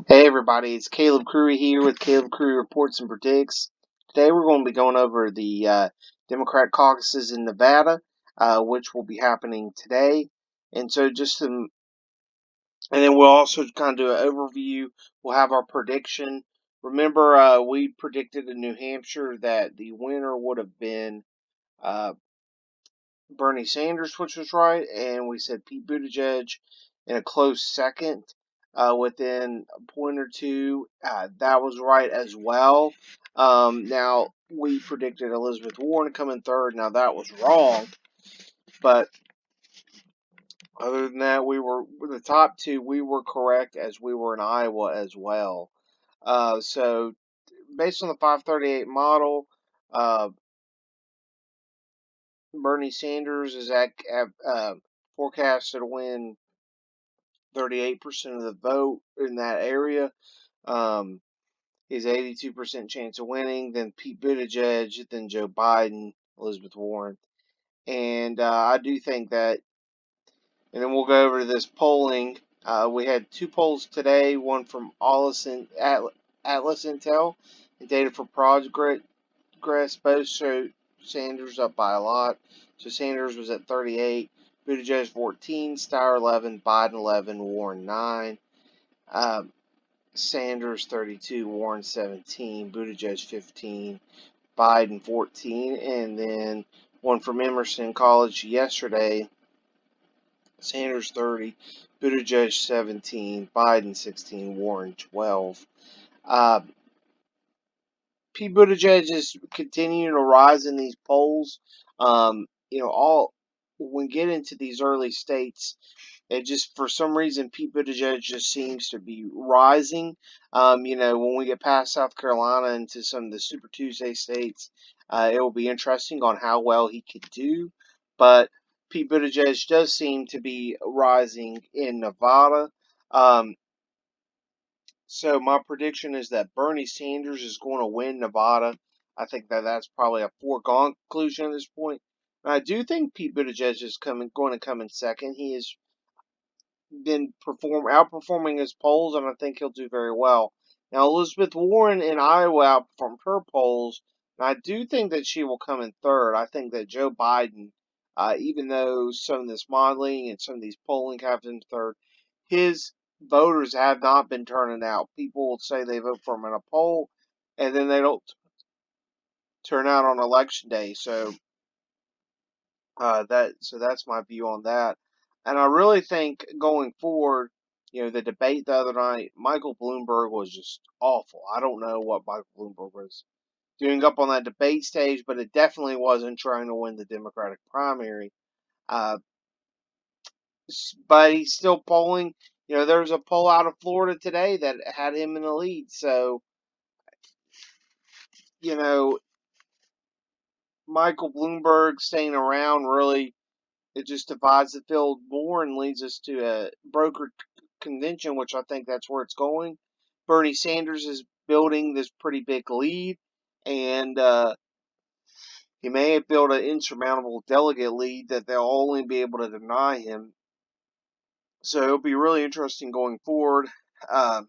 Hey everybody, it's Caleb Crewy here with Caleb Crewy Reports and Predicts. Today we're going to be going over the Democrat caucuses in Nevada, which will be happening today. And so and then we'll also kind of do an overview. We'll have our prediction. Remember, we predicted in New Hampshire that the winner would have been uh, Bernie Sanders, which was right, and we said Pete Buttigieg in a close second, within a point or two. That was right as well. Now we predicted Elizabeth Warren coming third. Now that was wrong, but other than that, we were the top two. We were correct as we were in Iowa as well. So based on the 538 model, uh, Bernie Sanders is forecasted to win 38% of the vote in that area. Um, he's 82% chance of winning. Then Pete Buttigieg, then Joe Biden, Elizabeth Warren, and I do think that. And then we'll go over to this polling. We had two polls today. One from Atlas Intel and data for Progress. Both showed Sanders up by a lot. So Sanders was at 38, Buttigieg 14, Steyer 11, Biden 11, Warren 9. Sanders 32, Warren 17, Buttigieg 15, Biden 14, and then one from Emerson College yesterday, Sanders 30, Buttigieg 17, Biden 16, Warren 12. Uh, Pete Buttigieg is continuing to rise in these polls. All when we get into these early states, it just for some reason Pete Buttigieg just seems to be rising. When we get past South Carolina into some of the Super Tuesday states, it will be interesting on how well he could do. But Pete Buttigieg does seem to be rising in Nevada. Um, so my prediction is that Bernie Sanders is going to win Nevada. I think that that's probably a foregone conclusion at this point. And I do think Pete Buttigieg is going to come in second. He has been outperforming his polls, and I think he'll do very well. Now Elizabeth Warren in Iowa outperformed her polls, and I do think that she will come in third. I think that Joe Biden, even though some of this modeling and some of these polling have him third, his voters have not been turning out. People will say they vote for him in a poll, and then they don't turn out on election day. So that's my view on that. And I really think going forward, the debate the other night, Michael Bloomberg was just awful. I don't know what Michael Bloomberg was doing up on that debate stage, but it definitely wasn't trying to win the Democratic primary. Uh, but he's still polling. There's a poll out of Florida today that had him in the lead. So, you know, Michael Bloomberg staying around really it just divides the field more and leads us to a brokered convention, which I think that's where it's going. Bernie Sanders is building this pretty big lead, and he may have built an insurmountable delegate lead that they'll only be able to deny him. So it'll be really interesting going forward. Um,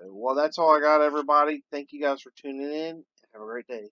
well, that's all I got, everybody. Thank you guys for tuning in. Have a great day.